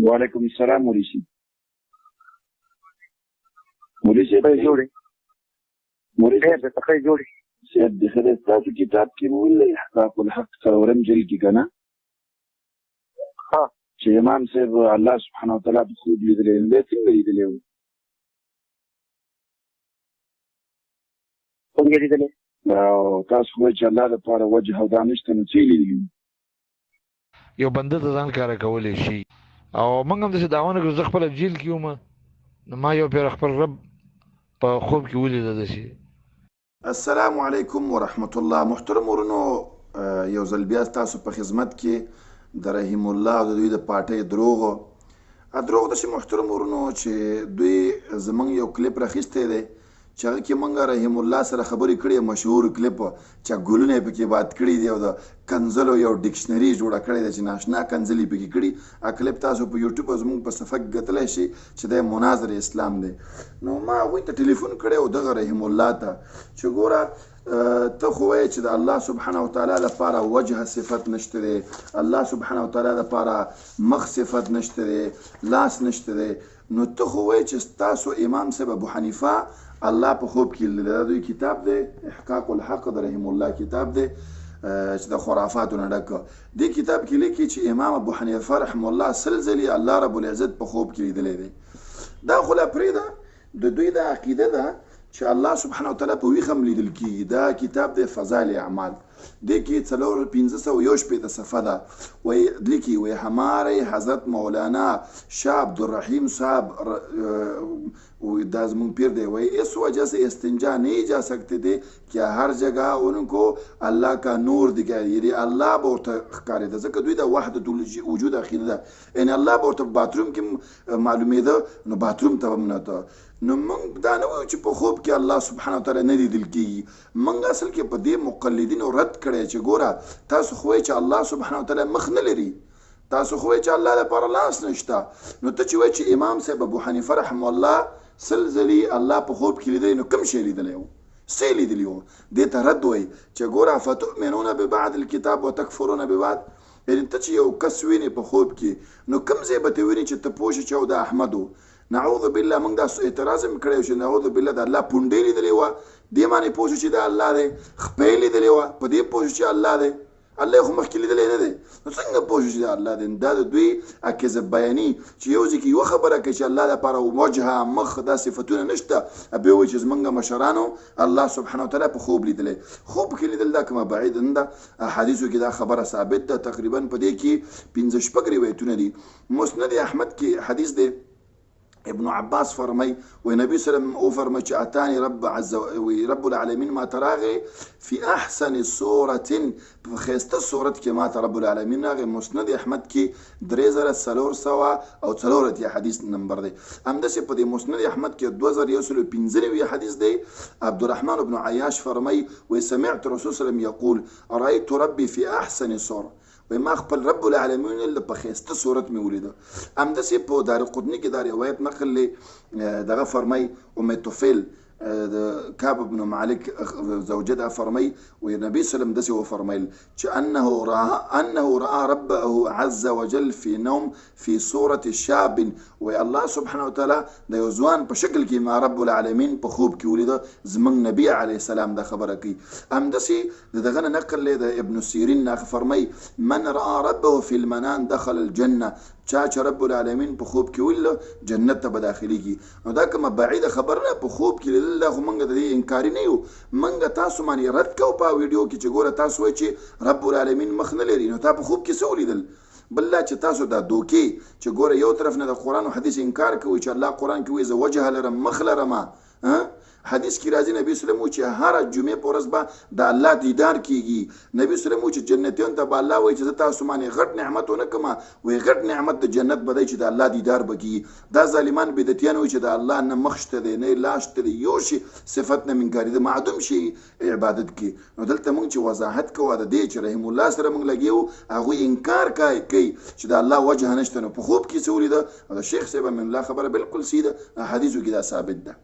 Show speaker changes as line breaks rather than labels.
وعلیکم السلام مولوي صاحب
جوړې
مولوي
خیر د تخې جوړې
صاحب د خدای ستاسو کتاب کې مو ویلي احقاق الحق څلورم جلد کې که نه
ها
چې امام صاحب الله سبحانه وتعالی په خوب لیدلی دی څنګه لیدلی و
څنګه لیدلی
او تاسو وایئ چې الله دپاره وجه او دا نشته نو څه لیدلي
یو بنده ته ځان کاره کولی شي او موږ هم داسې دعوه نه کړو زه خپله جیل کې وم نو ما یو پیر خپل رب په خوب کې ولیده داسې
السلام علیکم ورحمت الله. محترم ورونو، یو ځل بیا ستاسو په خدمت کې د رحیم الله او د دوی د پارټۍ دروغ داسې محترم ورونو چې دوی زموږ یو کلیپ راخیستی دی چې هغه کې موږ رحیم الله سره خبرې کړې، مشهور کلیپ چې ګلونه یې پکې باد کړي دي او د کنزلو یو ډکشنري جوړه کړې ده چې ناشنا کنزل یې پکې کړي. کلیپ تاسو په یوټیوب او زموږ په صفحه کې کتلی شي چې دی مناظر اسلام دی. نو ما هغوی ته ټلیفون کړی او دغه رحیم الله ته چې ګوره ته خو وایې چې د الله سبحانه وتعالی لپاره وجه صفت نشته دی، الله سبحانه وتعالی لپاره مخ صفت نشته دی، لاس نشته دی، نو ته خو وایې چې ستاسو امام صاحب ابو حنیفه الله په خوب کې لیدلی. دا دوی کتاب دی احقاق الحق د رحیم الله کتاب دی چې د خرافاتو نه ډک. دې کتاب کې لیکي چې امام ابو حنیفه رحم الله سل ځلې الله رب العزت په خوب کې لیدلی دی. دا خو لا پرېږده، د دوی دا عقیده ده چې الله سبحانه وتعالی په ویښ هم لیدل کېږي. دا کتاب دی فضائل اعمال، دې کې 1501 صفحه ده. وایي لیکي وایي ہمارے حضرت مولانا شاہ عبدالرحیم صاحب دا زمون پیر دی، وایي اس وجہ سے استنجا نہیں جا سکتے تھے کہ ہر جگہ ان کو اللہ کا نور دکھائی، یعنی الله به ورته ښکارېده. ځکه دوی د وحدت الوجود عقیده ده، یعنی الله به ورته باتروم کې معلومېده نو باتروم ته هم نه ته. نو موږ دا نه وایو چې په خوب کې الله سبحانه وتعالی نه لیدل کېږي. موږ اصل کې په دې مقلدینو رد کړی چې ګوره تاسو خو وایئ چې الله سبحانه وتعالی مخ نه لري، تاسو خو وایئ چې الله لپاره لاس نشته، نو ته چې وایئ چې امام صاحب ابو حنیفه رحم الله سل ځلې الله په خوب کې لیدلی، نو کوم شی لیدلی و؟ څه یې لیدلي وو؟ دې ته رد وایي چې ګوره فتؤمنون ببعض الکتاب وتکفرون ببعض، یعنې ته چې یو کس وینې په خوب کې نو کوم ځای به ته وینې چې ته پوه شې چې او د احمد و. نعوذ بالله موږ دا اعتراض هم کړی چې نعوذ بالله د الله پونډۍ لیدلې وه، دې باندې پوه شو چې دا الله دی، خپۍ لیدلې وه په دې پوه شو چې الله دی، الله خو مخکې لیدلی نه دی، نو څنګه پوه شو چې دا الله دی؟ دا د دوی کذب بیاني چې یو ځای کې یوه خبره کوي چې الله لپاره وجهه مخ دا صفتونه نشته، بیا وایي چې زموږ مشرانو الله سبحانه وتعالی په خوب لیدلی. خوب کې لیدل دا کومه بعید نه ده، حدیثو کې دا خبره ثابت ده. تقریبا په دې کې 15 روایتونه دي. مسند احمد کې حدیث دی، ابن عباس فرمای و نبی صلی الله علیه وسلم فرمای چې اتانی رب العالمین ما تراغه فی احسن صورت، په ښایسته صورت کې ما ته رب العالمین راغی. مسند احمد کې 3404 حدیث نمبر دی. همداسې په دې مسند احمد کې 2115 حدیث دی. عبدالرحمن بن عیاش فرمای و سمعت رسول صلی الله علیه وسلم یقول رأیت ربی فی احسن صورة، وای ما خپل رب العالمین په ښایسته صورت مې ولیده. همداسې په دارقطني کې دا روایت نقل دی، دغه فرمای ام طفیل د کعب بن مالک زوجه ده فرمای و نبی سلم داسې وفرمایل چې انه رأى ربه عز وجل في نوم في صورة شاب، وی الله سبحانه وتعالی د یو ځوان په شکل کې ما رب العالمین په خوب کې ولیده. زموږ نبی علیه السلام دا خبره کوي. همداسې د دغه نه نقل دی د ابن سیرین نه فرمای من رأى ربه في المنام دخل الجنه، چا چې رب العالمین په خوب کې ولیده جنت ته به داخلېږي. نو دا کومه بعیده خبره نه، په خوب کې لیدل دا خو موږ د دې انکاري نه یو، موږ تاسو باندې رد کوو په ویډیو کې چې ګوره تاسو وایئ چې رب العالمین مخ نه لري، نو تا په خوب کې څه ولیدل؟ بله چې تاسو دا دوکې چې ګوره یو طرف نه د قرآن او حدیث انکار کوئ چې الله قرآن کې وایي زه وجه لرم مخ لرم، حدیث کې راځي نبی صلی الله علیه وسلم چې هر جمعې په ورځ به د الله دیدار کیږي. نبی صلی الله علیه وسلم چې جنتیان ته به الله وایي چې زه تاسو باندې غټ نعمت ونه کړم، وایي غټ نعمت د جنت به دی چې د الله دیدار به کیږي. دا ظالمان بدعتیان وایي چې د الله نه مخ شته دی نه لاس شته دی، یو شي صفت نه منکاري ده، معدوم شي عبادت کې. نو دلته موږ چې وضاحت کوو د دې چې رحم الله سره موږ لګیو، هغوی انکار کوي چې د الله وجه نشته، نو په خوب کې څه ولیده. او د شیخ صاحب من الله خبره بالکل سیده، حدیثو کې دا ثابت ده.